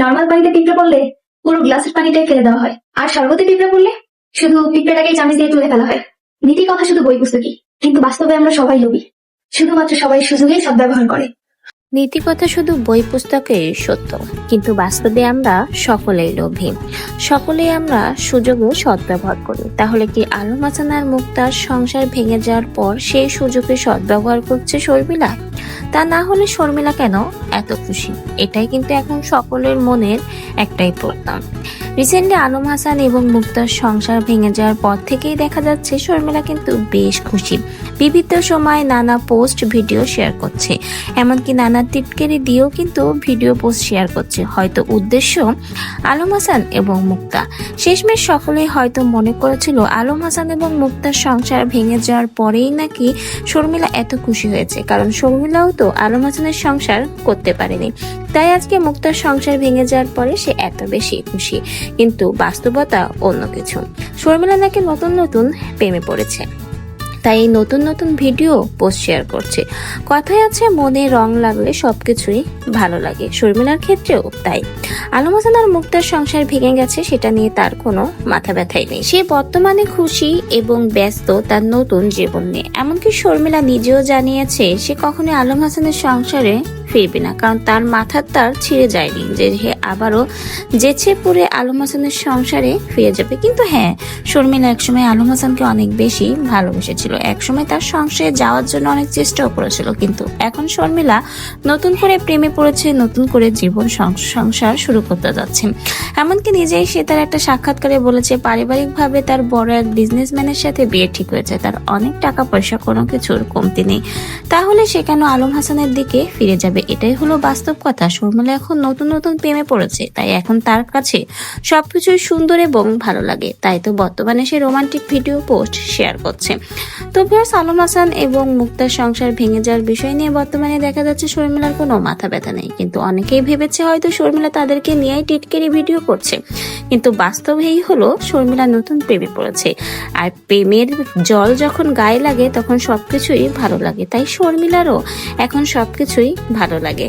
Normal পানিতে পিঁপড়ে পড়লে পুরো গ্লাসের পানিটাই ফেলে দেওয়া হয়, আর শরবতে পিঁপড়ে পড়লে শুধু পিঁপড়েটাকেই চামচ দিয়ে তুলে ফেলা হয়। নীতি কথা শুধু বই পুস্তকই, কিন্তু বাস্তবে আমরা সবাই লোভী। শুধুমাত্র সবাই সুযোগেই সদ্ব্যবহার করে। নীতিকথা শুধু বই পুস্তকে সত্য, কিন্তু বাস্তবে আমরা সকলেই লোভী। সকলেই আমরা সুযোগে সদ্ব্যবহার করি। তাহলে কি আলম হাসান আর মুক্তার সংসার ভেঙে যাওয়ার পর সেই সুযোগে সদ্ব্যবহার করছে শর্মিলা? তা না হলে শর্মিলা কেন এত খুশি? এটাই কিন্তু এখন সকলের মনের একটাই প্রশ্ন। রিসেন্টলি আলম হাসান এবং মুক্তার সংসার ভেঙে যাওয়ার পর থেকেই দেখা যাচ্ছে শর্মিলা কিন্তু বেশ খুশি। বিভিন্ন সময় নানা পোস্ট ভিডিও শেয়ার করছে, এমনকি নানা টিটকারি দিয়েও কিন্তু ভিডিও পোস্ট শেয়ার করছে। হয়তো উদ্দেশ্য আলম হাসান এবং মুক্তা। শেষমেশ সকলেই হয়তো মনে করেছিল আলম হাসান এবং মুক্তার সংসার ভেঙে যাওয়ার পরেই নাকি শর্মিলা এত খুশি হয়েছে, কারণ শর্মিলাও তো আলম হাসানের সংসার করতে পারেনি। তাই আজকে মুক্তার সংসার ভেঙে যাওয়ার পরে সে এত বেশি খুশি। কিন্তু বাস্তবতা অন্য কিছু। শর্মিলা নাকি নতুন নতুন প্রেমে পড়েছে, তাই এই নতুন নতুন ভিডিও পোস্ট শেয়ার করছে। কথায় আছে মনে রং লাগলে সবকিছুই ভালো লাগে, শর্মিলার ক্ষেত্রেও তাই। আলম হাসান আর মুক্তার সংসার ভেঙে গেছে, সেটা নিয়ে তার কোনো মাথা ব্যথাই নেই। সে বর্তমানে খুশি এবং ব্যস্ত তার নতুন জীবন নিয়ে। এমনকি শর্মিলা নিজেও জানিয়েছে সে কখনোই আলম হাসানের সংসারে ফিরবে না, কারণ তার মাথার তার ছিঁড়ে যায়নি যে সে আবারও যেচে পুরে আলম হাসানের সংসারে ফিরে যাবে। কিন্তু হ্যাঁ, শর্মিলা একসময় আলম হাসানকে অনেক বেশি ভালোবেসেছিল, একসময় তার সংসারে যাওয়ার জন্য অনেক চেষ্টাও করেছিল। কিন্তু এখন শর্মিলা নতুন করে প্রেমে পড়েছে, নতুন করে জীবন সংসার শুরু করতে যাচ্ছে। এমনকি নিজেই সে তার একটা সাক্ষাৎকারে বলেছে পারিবারিকভাবে তার বড় এক বিজনেসম্যানের সাথে বিয়ে ঠিক হয়েছে, তার অনেক টাকা পয়সা, কোনো কিছুর কমতি নেই। তাহলে সে কেন আলম হাসানের দিকে ফিরে যাবে? এটাই হলো বাস্তব কথা। শর্মিলা এখন নতুন নতুন প্রেমে পড়েছে, তাই এখন তার কাছে সবকিছুই সুন্দর এবং ভালো লাগে। তাই তো বর্তমানে সে রোমান্টিক ভিডিও পোস্ট শেয়ার করছে। তো ভিউয়ার্স, আলম হাসান এবং মুক্তার সংসার ভেঙে যাওয়ার বিষয় নিয়ে বর্তমানে দেখা যাচ্ছে শর্মিলার কোনো মাথা ব্যথা নেই। কিন্তু অনেকেই ভেবেছে হয়তো শর্মিলা তাদেরকে নিয়েই টিটকারি ভিডিও করছে, কিন্তু বাস্তব এই হলো শর্মিলা নতুন প্রেমে পড়েছে। আর প্রেমের জল যখন গায়ে লাগে তখন সবকিছুই ভালো লাগে, তাই শর্মিলারও এখন সবকিছুই ভালো লাগে।